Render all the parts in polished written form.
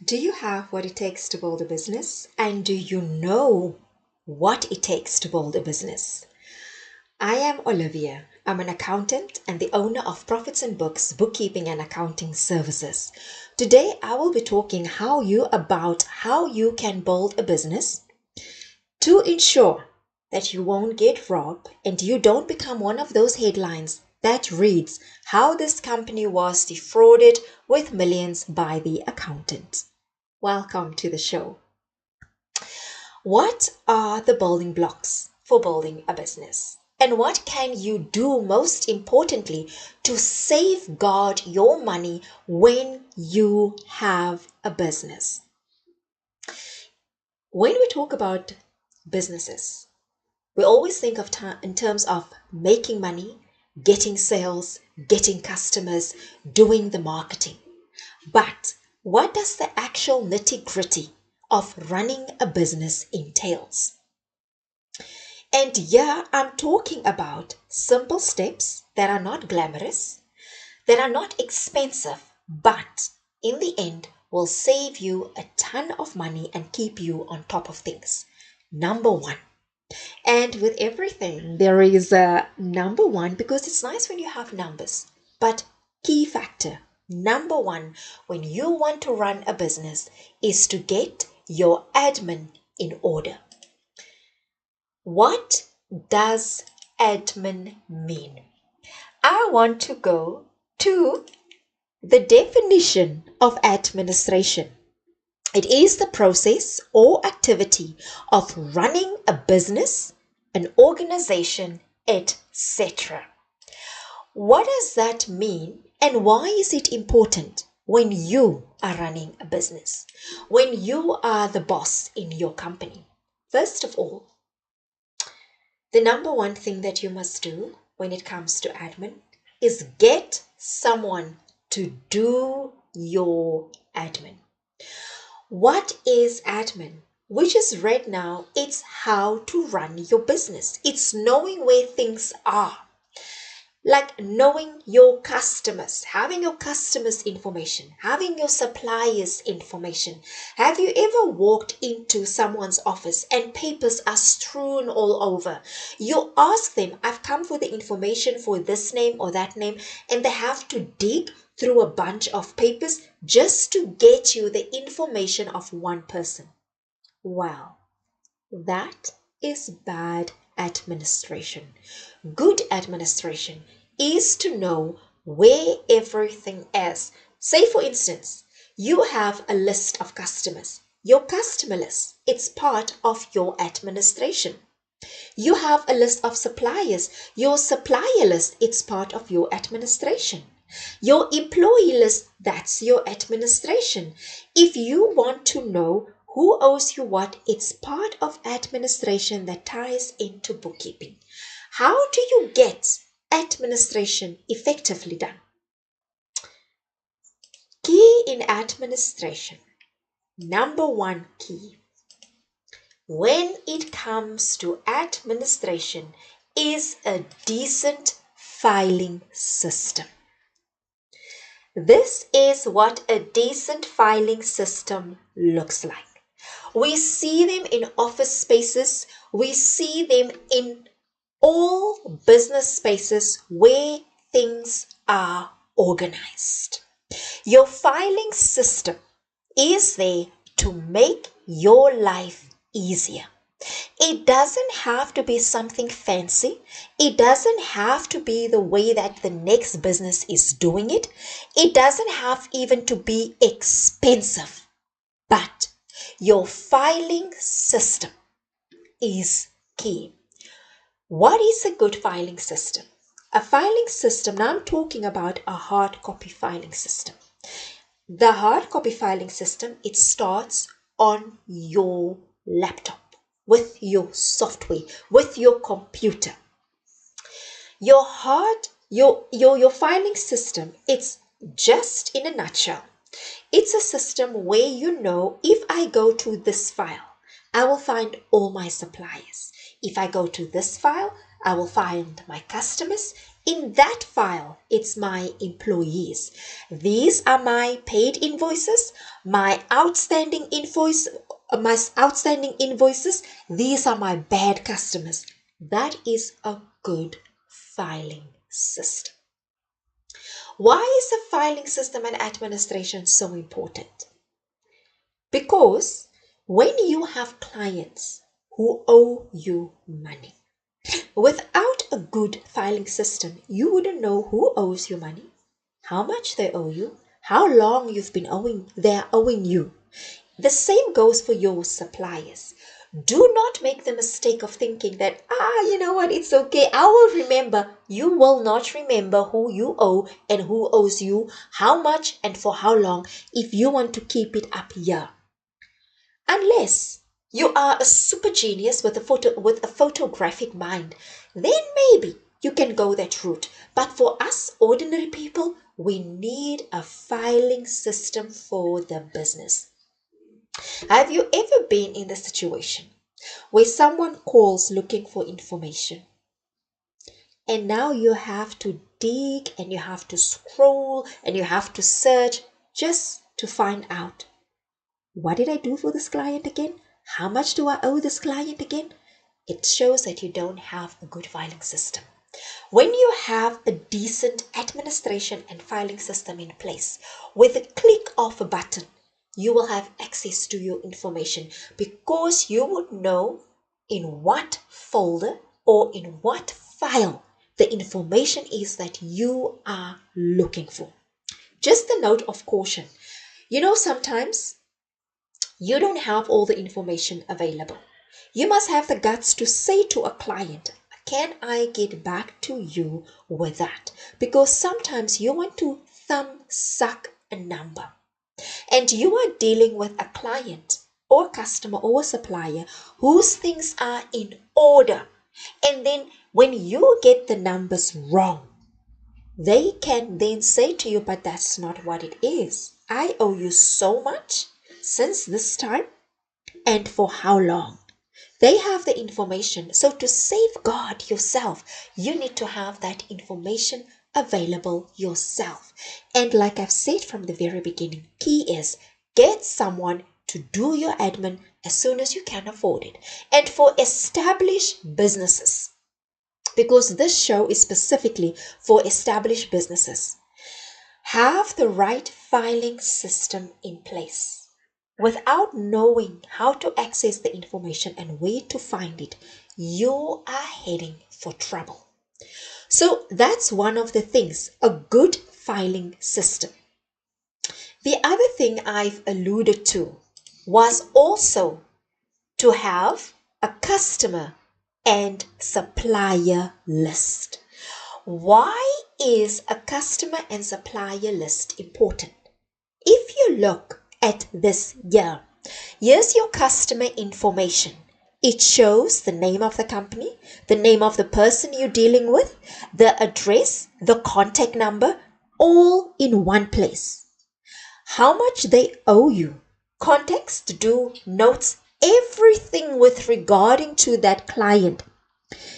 Do you have what it takes to build a business? And do you know what it takes to build a business? I am Olivia. I'm an accountant and the owner of Profits and Books, bookkeeping and accounting services. Today, I will be talking about how you can build a business to ensure that you won't get robbed and you don't become one of those headlines that reads how this company was defrauded with millions by the accountant. Welcome to the show. What are the building blocks for building a business? And what can you do most importantly to safeguard your money when you have a business? When we talk about businesses, we always think of in terms of making money, getting sales, getting customers, doing the marketing. But what does the actual nitty-gritty of running a business entails? And yeah, I'm talking about simple steps that are not glamorous, that are not expensive, but in the end will save you a ton of money and keep you on top of things. Number one. And with everything, there is a number one because it's nice when you have numbers. But key factor, number one, when you want to run a business is to get your admin in order. What does admin mean? I want to go to the definition of administration. It is the process or activity of running a business, an organization, etc. What does that mean and why is it important when you are running a business, when you are the boss in your company? First of all, the number one thing that you must do when it comes to admin is get someone to do your admin. What is admin? Which is right now, it's how to run your business. It's knowing where things are. Like knowing your customers, having your customers' information, having your suppliers' information. Have you ever walked into someone's office and papers are strewn all over? You ask them, I've come for the information for this name or that name, and they have to dig through a bunch of papers just to get you the information of one person. Wow, that is bad administration. Good administration is to know where everything is. Say, for instance, you have a list of customers. Your customer list, it's part of your administration. You have a list of suppliers. Your supplier list, it's part of your administration. Your employee list, that's your administration. If you want to know who owes you what, it's part of administration that ties into bookkeeping. How do you get administration effectively done? Key in administration. Number one key when it comes to administration is a decent filing system. This is what a decent filing system looks like. We see them in office spaces. We see them in all business spaces where things are organized. Your filing system is there to make your life easier. It doesn't have to be something fancy. It doesn't have to be the way that the next business is doing it. It doesn't have even to be expensive. But your filing system is key. What is a good filing system? A filing system, now I'm talking about a hard copy filing system. The hard copy filing system, it starts on your laptop, with your software, with your computer. Your filing system, it's just in a nutshell. It's a system where you know if I go to this file, I will find all my suppliers. If I go to this file, I will find my customers. In that file, it's my employees. These are my paid invoices, my outstanding invoices. These are my bad customers. That is a good filing system. Why is a filing system and administration so important? Because when you have clients who owe you money, without a good filing system, you wouldn't know who owes you money, how much they owe you, how long they're owing you. The same goes for your suppliers. Do not make the mistake of thinking that, you know what, it's okay, I will remember. You will not remember who you owe and who owes you, how much and for how long, if you want to keep it up here. Unless you are a super genius with a photographic mind, then maybe you can go that route. But for us ordinary people, we need a filing system for the business. Have you ever been in the situation where someone calls looking for information, and now you have to dig and you have to scroll and you have to search just to find out, what did I do for this client again? How much do I owe this client again? It shows that you don't have a good filing system. When you have a decent administration and filing system in place, with a click of a button, you will have access to your information because you would know in what folder or in what file the information is that you are looking for. Just a note of caution. Sometimes you don't have all the information available. You must have the guts to say to a client, can I get back to you with that? Because sometimes you want to thumb suck a number. And you are dealing with a client or customer or a supplier whose things are in order. And then when you get the numbers wrong, they can then say to you, but that's not what it is. I owe you so much since this time, and for how long? They have the information. So to safeguard yourself, you need to have that information available yourself. And like I've said from the very beginning, key is get someone to do your admin as soon as you can afford it. And for established businesses, because this show is specifically for established businesses, have the right filing system in place. Without knowing how to access the information and where to find it, you are heading for trouble. So that's one of the things, a good filing system. The other thing I've alluded to was also to have a customer and supplier list. Why is a customer and supplier list important? If you look at this here, here's your customer information. It shows the name of the company, the name of the person you're dealing with, the address, the contact number, all in one place. How much they owe you, context, do notes, everything with regarding to that client.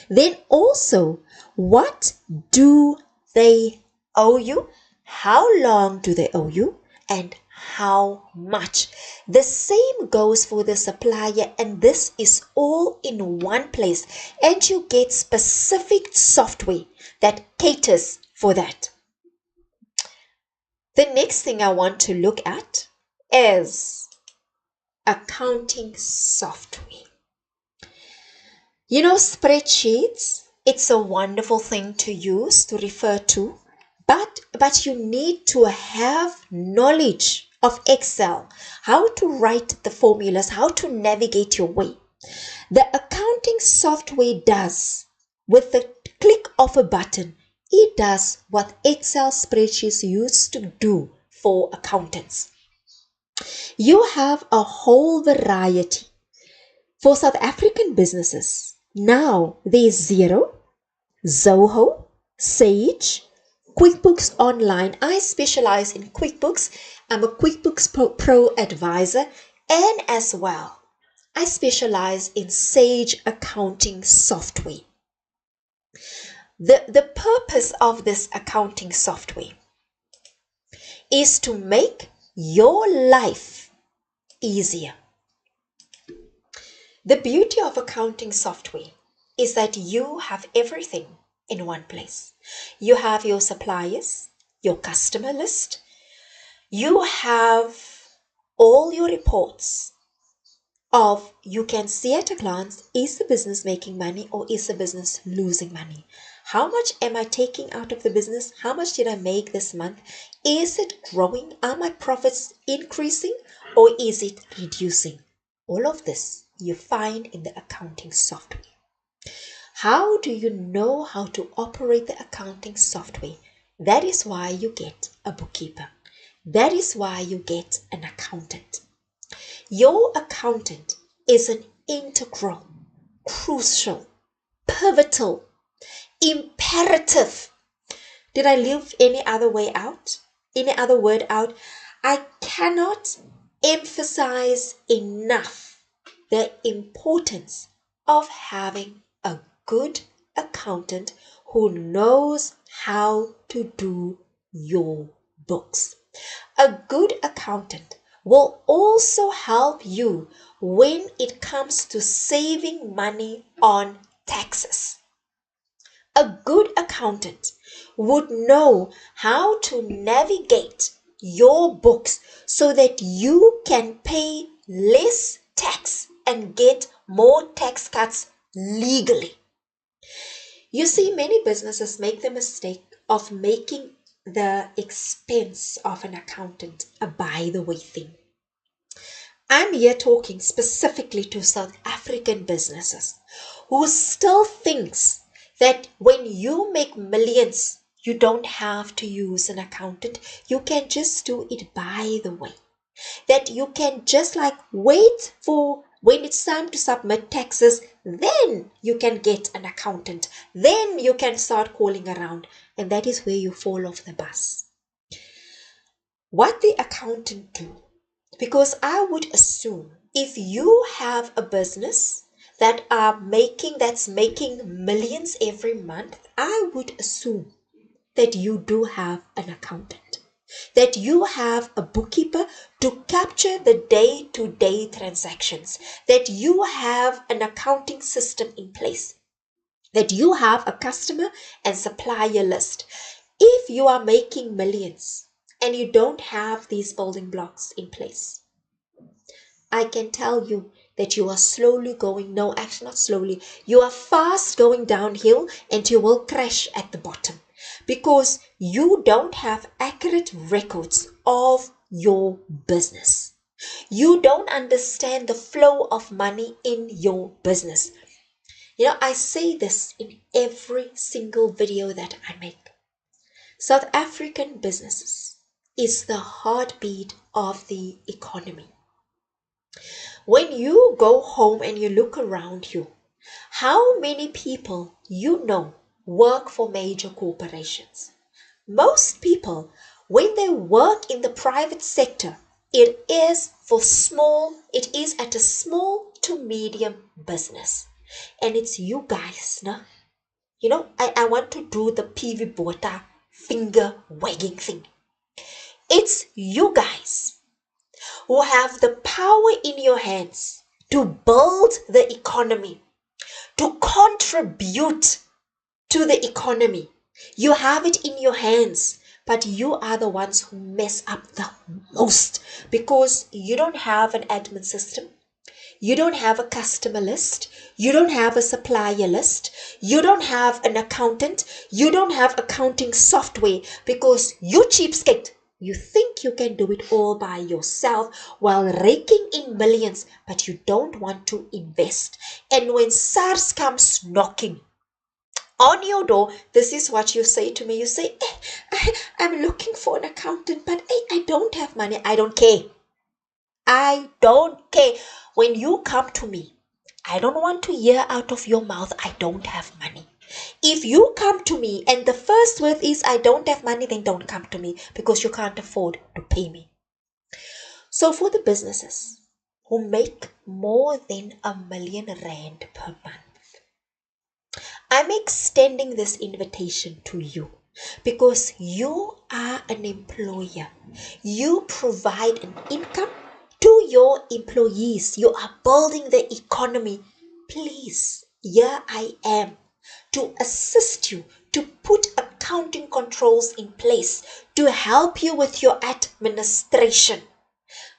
Then also, what do they owe you? How long do they owe you? And how much? The same goes for the supplier, and this is all in one place, and you get specific software that caters for that. The next thing I want to look at is accounting software. Spreadsheets, it's a wonderful thing to use, to refer to, but you need to have knowledge of Excel, how to write the formulas, how to navigate your way. The accounting software does, with the click of a button, it does what Excel spreadsheets used to do for accountants. You have a whole variety. For South African businesses, now there's Xero, Zoho, Sage, QuickBooks Online. I specialize in QuickBooks. I'm a QuickBooks Pro advisor, and as well, I specialize in Sage accounting software. The purpose of this accounting software is to make your life easier. The beauty of accounting software is that you have everything in one place. You have your suppliers, your customer list, you have all your reports of, you can see at a glance, is the business making money or is the business losing money? How much am I taking out of the business? How much did I make this month? Is it growing? Are my profits increasing or is it reducing? All of this you find in the accounting software. How do you know how to operate the accounting software? That is why you get a bookkeeper. That is why you get an accountant. Your accountant is an integral, crucial, pivotal, imperative. Did I leave any other way out? Any other word out? I cannot emphasize enough the importance of having a good accountant who knows how to do your books. A good accountant will also help you when it comes to saving money on taxes. A good accountant would know how to navigate your books so that you can pay less tax and get more tax cuts legally. You see, many businesses make the mistake of making the expense of an accountant a by the way thing. I'm here talking specifically to South African businesses who still thinks that when you make millions, you don't have to use an accountant. You can just do it by the way. That you can just like wait for when it's time to submit taxes, then you can get an accountant. Then you can start calling around. And that is where you fall off the bus. What the accountant do, because I would assume if you have a business that's making millions every month, I would assume that you do have an accountant, that you have a bookkeeper to capture the day-to-day transactions, that you have an accounting system in place, that you have a customer and supplier list. If you are making millions and you don't have these building blocks in place, I can tell you that you are slowly going, no, actually not slowly, you are fast going downhill and you will crash at the bottom because you don't have accurate records of your business. You don't understand the flow of money in your business. You know, I say this in every single video that I make. South African businesses is the heartbeat of the economy. When you go home and you look around you, how many people you know work for major corporations? Most people, when they work in the private sector, it is at a small to medium business. And it's you guys, no? You know, I want to do the PV Bota finger wagging thing. It's you guys who have the power in your hands to build the economy, to contribute to the economy. You have it in your hands, but you are the ones who mess up the most because you don't have an admin system. You don't have a customer list. You don't have a supplier list. You don't have an accountant. You don't have accounting software because you cheapskate. You think you can do it all by yourself while raking in millions, but you don't want to invest. And when SARS comes knocking on your door, this is what you say to me. You say, I'm looking for an accountant, but I don't have money. I don't care. I don't care. When you come to me, I don't want to hear out of your mouth, I don't have money. If you come to me and the first word is, I don't have money, then don't come to me because you can't afford to pay me. So for the businesses who make more than R1 million per month, I'm extending this invitation to you because you are an employer. You provide an income to your employees. You are building the economy. Please, here I am to assist you, to put accounting controls in place, to help you with your administration.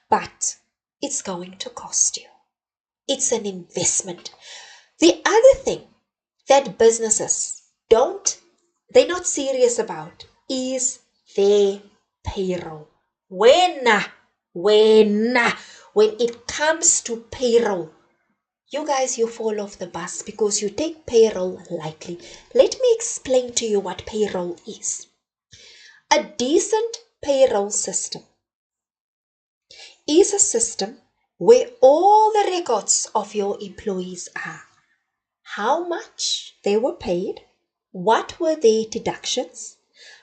But it's going to cost you. It's an investment. The other thing that businesses they're not serious about is their payroll. When it comes to payroll, you guys, you fall off the bus because you take payroll lightly. Let me explain to you what payroll is. A decent payroll system is a system where all the records of your employees are. How much they were paid, what were their deductions,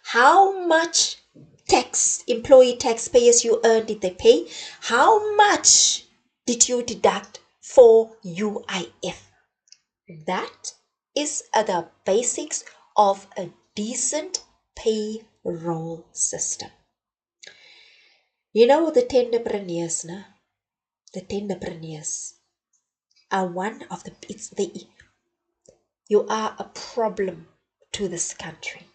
how much tax, employee taxpayers you earned did they pay, how much did you deduct for UIF. That is the basics of a decent payroll system. You know the tenderpreneurs, no? The tenderpreneurs are one of you are a problem to this country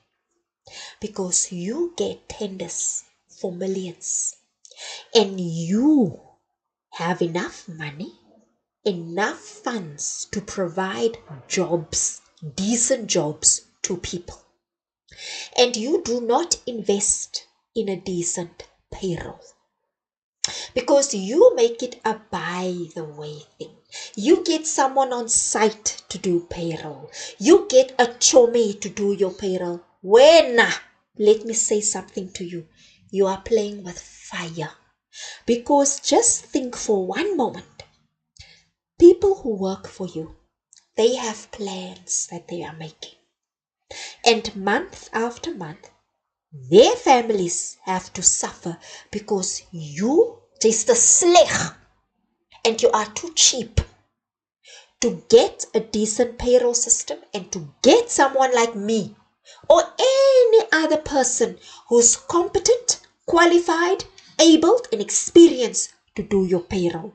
because you get tenders for millions and you have enough money, enough funds to provide jobs, decent jobs to people. And you do not invest in a decent payroll because you make it a by the way thing. You get someone on site to do payroll. You get a chome to do your payroll. When, let me say something to you. You are playing with fire. Because just think for one moment. People who work for you, they have plans that they are making. And month after month, their families have to suffer because you just a sleg and you are too cheap to get a decent payroll system and to get someone like me or any other person who's competent, qualified, able, and experienced to do your payroll.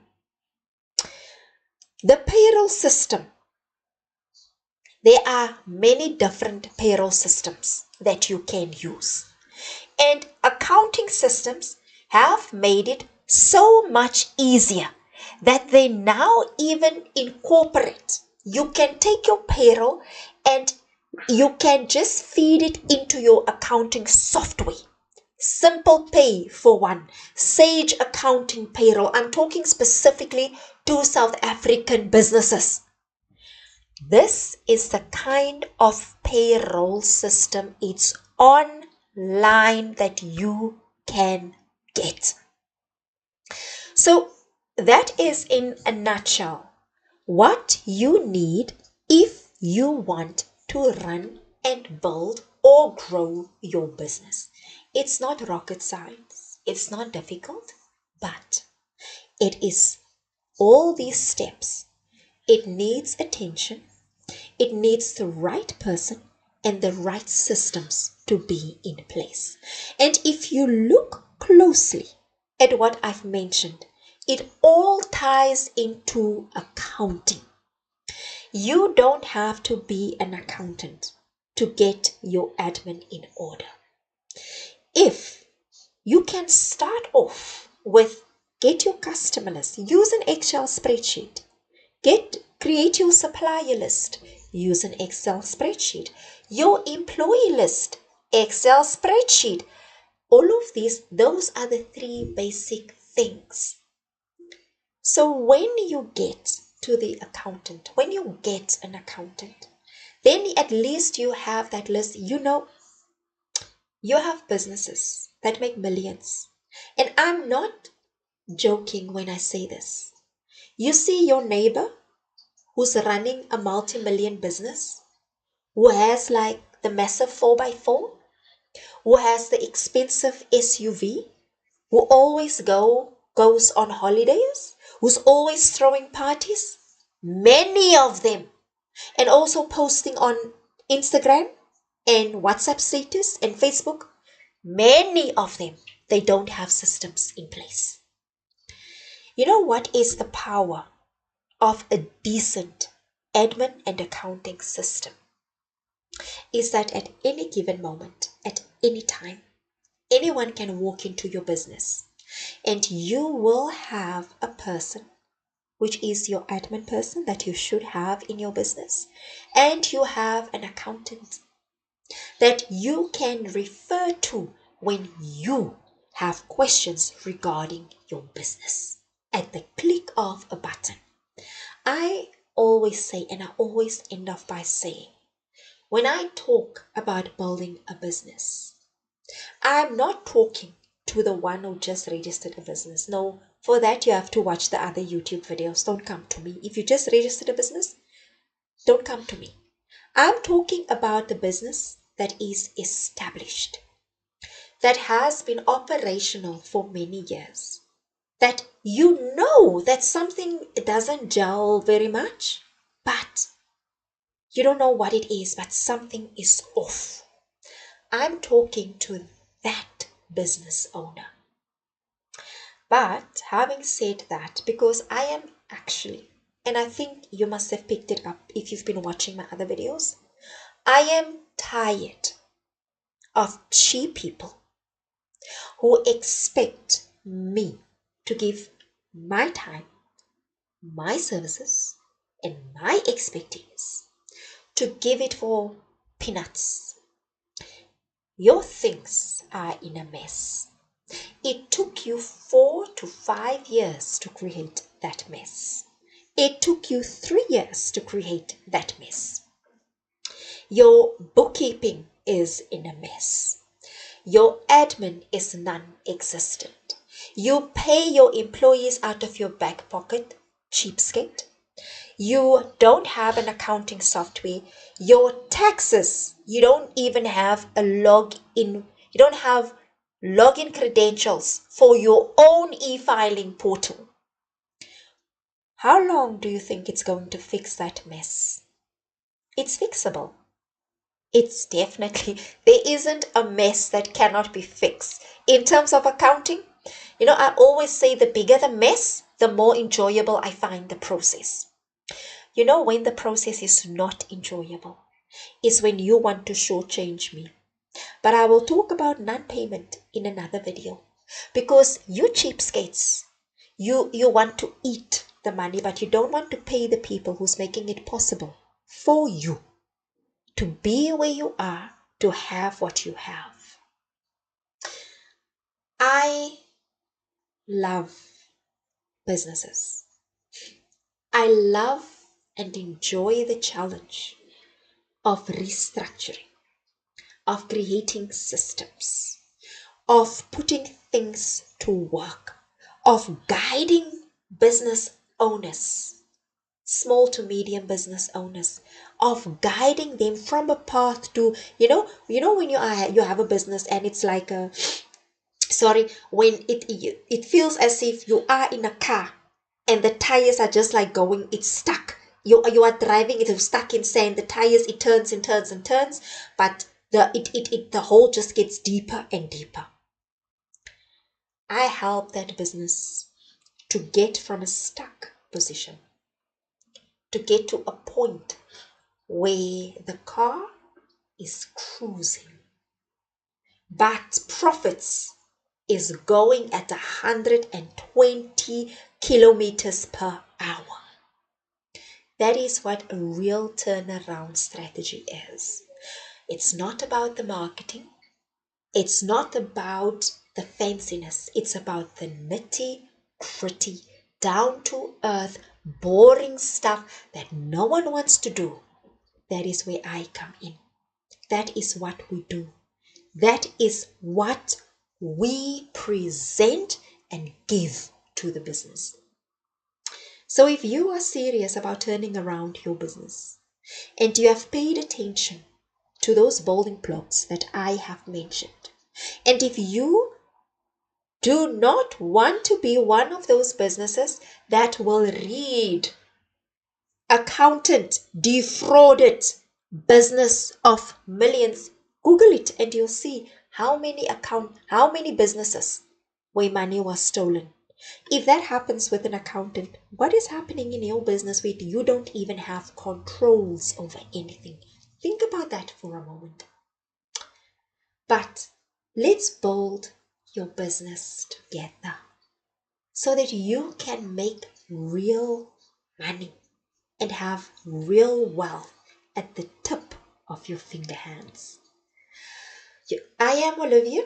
The payroll system, there are many different payroll systems that you can use. And accounting systems have made it so much easier that they now even incorporate. You can take your payroll and you can just feed it into your accounting software. Simple Pay for one, Sage Accounting Payroll. I'm talking specifically to South African businesses. This is the kind of payroll system it's online that you can get. So that is in a nutshell what you need if you want to run and build or grow your business. It's not rocket science. It's not difficult, but it is all these steps. It needs attention. It needs the right person and the right systems to be in place. And if you look closely at what I've mentioned, it all ties into accounting. You don't have to be an accountant to get your admin in order. If you can start off with get your customer list, use an Excel spreadsheet, create your supplier list, use an Excel spreadsheet, your employee list, Excel spreadsheet. All of these, those are the three basic things. So when you get to the accountant, when you get an accountant, then at least you have that list. You know, you have businesses that make millions. And I'm not joking when I say this. You see your neighbor who's running a multi-million business, who has like the massive 4x4, who has the expensive SUV, who always goes on holidays, who's always throwing parties. Many of them and also posting on Instagram and WhatsApp status and Facebook, many of them, they don't have systems in place. You know what is the power of a decent admin and accounting system? Is that at any given moment, at any time, anyone can walk into your business and you will have a person, which is your admin person that you should have in your business, and you have an accountant that you can refer to when you have questions regarding your business at the click of a button. I always say, and I always end off by saying, when I talk about building a business, I'm not talking to the one who just registered a business. No, for that you have to watch the other YouTube videos. Don't come to me. If you just registered a business, don't come to me. I'm talking about the business that is established, that has been operational for many years, that you know that something doesn't gel very much, but you don't know what it is, but something is off. I'm talking to that business owner. But having said that, because I am actually, and I think you must have picked it up if you've been watching my other videos, I am tired of cheap people who expect me to give my time, my services, and my expertise to give it for peanuts. Your things are in a mess. It took you 4 to 5 years to create that mess. It took you 3 years to create that mess. Your bookkeeping is in a mess. Your admin is non-existent. You pay your employees out of your back pocket, cheapskate. You don't have an accounting software. Your taxes, you don't even have a login. You don't have login credentials for your own e-filing portal. How long do you think it's going to fix that mess? It's fixable. It's definitely, there isn't a mess that cannot be fixed. In terms of accounting, I always say the bigger the mess, the more enjoyable I find the process. When the process is not enjoyable, is when you want to shortchange me. But I will talk about non-payment in another video. Because you cheapskates, you want to eat the money, but you don't want to pay the people who's making it possible for you to be where you are, to have what you have. I love businesses. I love and enjoy the challenge of restructuring, of creating systems, of putting things to work, of guiding business owners, small to medium business owners, of guiding them from a path to, when you have a business and it's like when it feels as if you are in a car and the tires are just like going, it's stuck. You are driving, it's stuck in sand. The tires, it turns and turns and turns, but the hole just gets deeper and deeper. I help that business to get from a stuck position to get to a point where the car is cruising, but profits is going at 120 kilometers per hour. That is what a real turnaround strategy is. It's not about the marketing. It's not about the fanciness. It's about the nitty-gritty, down-to-earth, boring stuff that no one wants to do. That is where I come in. That is what we do. That is what we present and give to the business. So if you are serious about turning around your business and you have paid attention to those building blocks that I have mentioned, and if you do not want to be one of those businesses that will read accountant defrauded business of millions? Google it and you'll see how many businesses where money was stolen. If that happens with an accountant, what is happening in your business where you don't even have controls over anything? Think about that for a moment. But let's build your business together so that you can make real money and have real wealth at the tip of your finger hands. I am Olivia,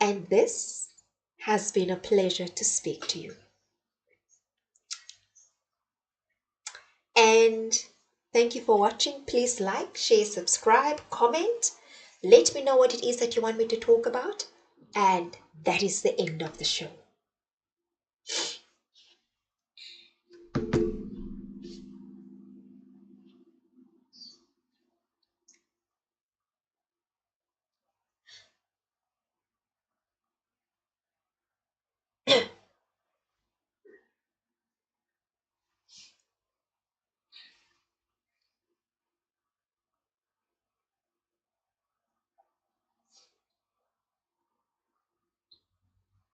and this has been a pleasure to speak to you. And thank you for watching. Please like, share, subscribe, comment. Let me know what it is that you want me to talk about. And that is the end of the show.